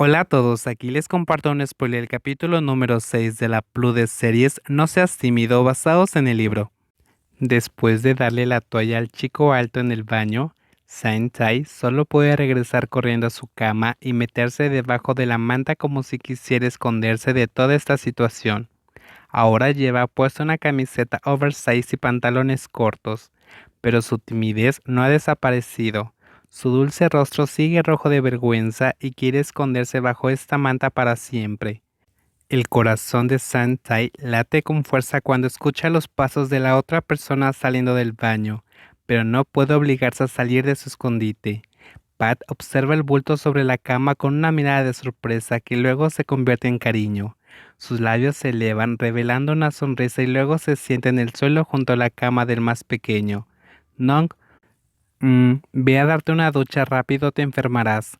Hola a todos, aquí les comparto un spoiler del capítulo número 6 de la Plus de series No seas tímido basados en el libro. Después de darle la toalla al chico alto en el baño, Sain-Tai solo puede regresar corriendo a su cama y meterse debajo de la manta como si quisiera esconderse de toda esta situación. Ahora lleva puesta una camiseta oversize y pantalones cortos, pero su timidez no ha desaparecido. Su dulce rostro sigue rojo de vergüenza y quiere esconderse bajo esta manta para siempre. El corazón de Santai late con fuerza cuando escucha los pasos de la otra persona saliendo del baño, pero no puede obligarse a salir de su escondite. Pat observa el bulto sobre la cama con una mirada de sorpresa que luego se convierte en cariño. Sus labios se elevan, revelando una sonrisa y luego se sienta en el suelo junto a la cama del más pequeño. Nong, ve a darte una ducha rápido, te enfermarás.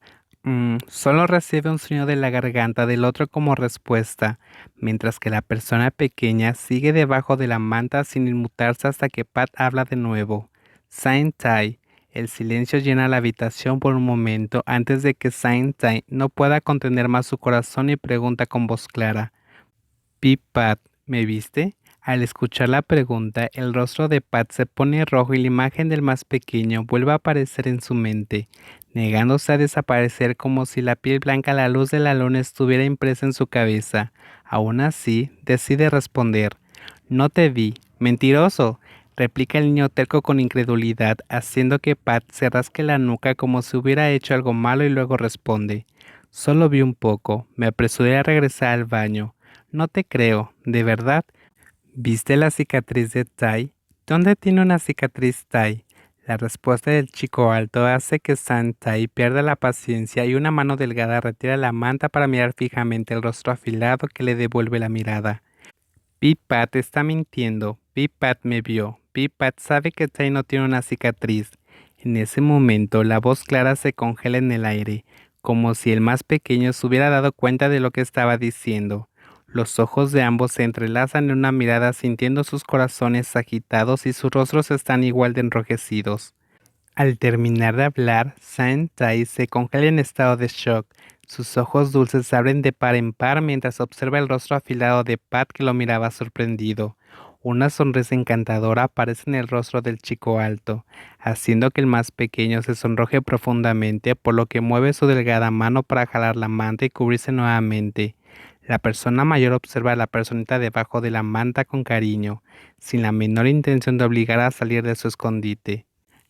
Solo recibe un sueño de la garganta del otro como respuesta, mientras que la persona pequeña sigue debajo de la manta sin inmutarse hasta que Pat habla de nuevo. Saint Tai. El silencio llena la habitación por un momento antes de que Saint Tai no pueda contener más su corazón y pregunta con voz clara. Pat, ¿me viste? Al escuchar la pregunta, el rostro de Pat se pone rojo y la imagen del más pequeño vuelve a aparecer en su mente, negándose a desaparecer como si la piel blanca a la luz de la luna estuviera impresa en su cabeza. Aún así, decide responder. No te vi. Mentiroso, replica el niño terco con incredulidad, haciendo que Pat se rasque la nuca como si hubiera hecho algo malo y luego responde. Solo vi un poco. Me apresuré a regresar al baño. No te creo, ¿de verdad? ¿Viste la cicatriz de Tai? ¿Dónde tiene una cicatriz Tai? La respuesta del chico alto hace que San Tai pierda la paciencia y una mano delgada retira la manta para mirar fijamente el rostro afilado que le devuelve la mirada. Pat está mintiendo. Pat me vio. Pat sabe que Tai no tiene una cicatriz. En ese momento, la voz clara se congela en el aire, como si el más pequeño se hubiera dado cuenta de lo que estaba diciendo. Los ojos de ambos se entrelazan en una mirada sintiendo sus corazones agitados y sus rostros están igual de enrojecidos. Al terminar de hablar, Saint-Tai se congela en estado de shock. Sus ojos dulces se abren de par en par mientras observa el rostro afilado de Pat que lo miraba sorprendido. Una sonrisa encantadora aparece en el rostro del chico alto, haciendo que el más pequeño se sonroje profundamente, por lo que mueve su delgada mano para jalar la manta y cubrirse nuevamente. La persona mayor observa a la personita debajo de la manta con cariño, sin la menor intención de obligar a salir de su escondite.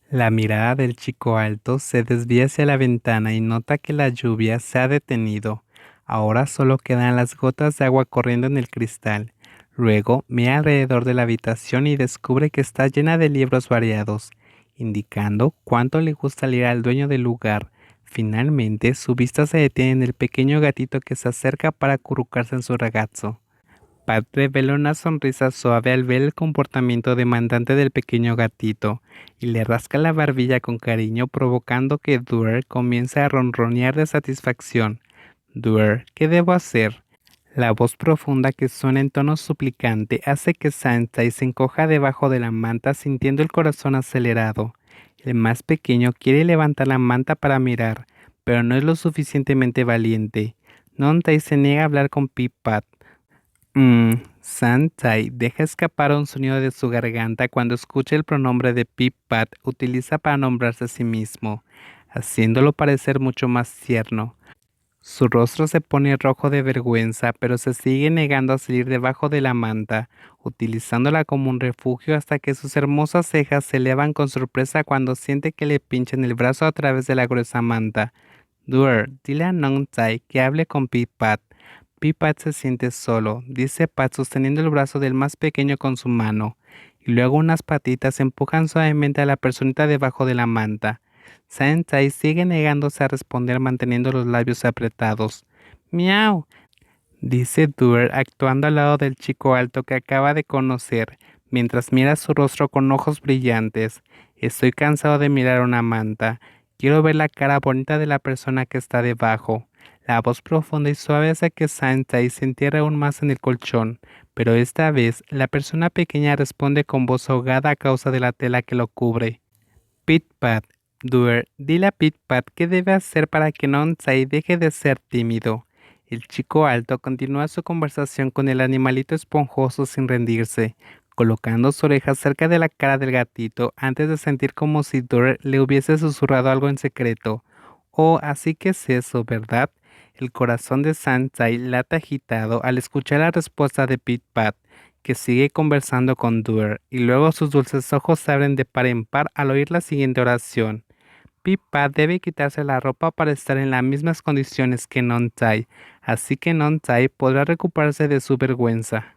La mirada del chico alto se desvía hacia la ventana y nota que la lluvia se ha detenido. Ahora solo quedan las gotas de agua corriendo en el cristal. Luego mira alrededor de la habitación y descubre que está llena de libros variados, indicando cuánto le gusta leer al dueño del lugar. Finalmente, su vista se detiene en el pequeño gatito que se acerca para acurrucarse en su regazo. Pat revela una sonrisa suave al ver el comportamiento demandante del pequeño gatito y le rasca la barbilla con cariño provocando que Duer comience a ronronear de satisfacción. Duer, ¿qué debo hacer? La voz profunda que suena en tono suplicante hace que Sansa se encoja debajo de la manta sintiendo el corazón acelerado. El más pequeño quiere levantar la manta para mirar, pero no es lo suficientemente valiente. Nontai se niega a hablar con Pip-Pat. Santai deja escapar un sonido de su garganta cuando escucha el pronombre de Pip-Pat utiliza para nombrarse a sí mismo, haciéndolo parecer mucho más tierno. Su rostro se pone rojo de vergüenza, pero se sigue negando a salir debajo de la manta, utilizándola como un refugio hasta que sus hermosas cejas se elevan con sorpresa cuando siente que le pinchan el brazo a través de la gruesa manta. Duer, dile a Nong Tai que hable con Pip-Pat. Pip-Pat se siente solo, dice Pat sosteniendo el brazo del más pequeño con su mano, y luego unas patitas empujan suavemente a la personita debajo de la manta. Saint-Tai sigue negándose a responder manteniendo los labios apretados. ¡Miau! Dice Duer actuando al lado del chico alto que acaba de conocer, mientras mira su rostro con ojos brillantes. Estoy cansado de mirar una manta. Quiero ver la cara bonita de la persona que está debajo. La voz profunda y suave hace que Saint-Tai se entierre aún más en el colchón, pero esta vez la persona pequeña responde con voz ahogada a causa de la tela que lo cubre. Pit-Pat, Doer, dile a Pit-Pat qué debe hacer para que Nonsai deje de ser tímido. El chico alto continúa su conversación con el animalito esponjoso sin rendirse, colocando su oreja cerca de la cara del gatito antes de sentir como si Doer le hubiese susurrado algo en secreto. Oh, así que es eso, ¿verdad? El corazón de Sansai late agitado al escuchar la respuesta de Pit-Pat, que sigue conversando con Doer, y luego sus dulces ojos se abren de par en par al oír la siguiente oración. Pippa debe quitarse la ropa para estar en las mismas condiciones que Nonsai, así que Nonsai podrá recuperarse de su vergüenza.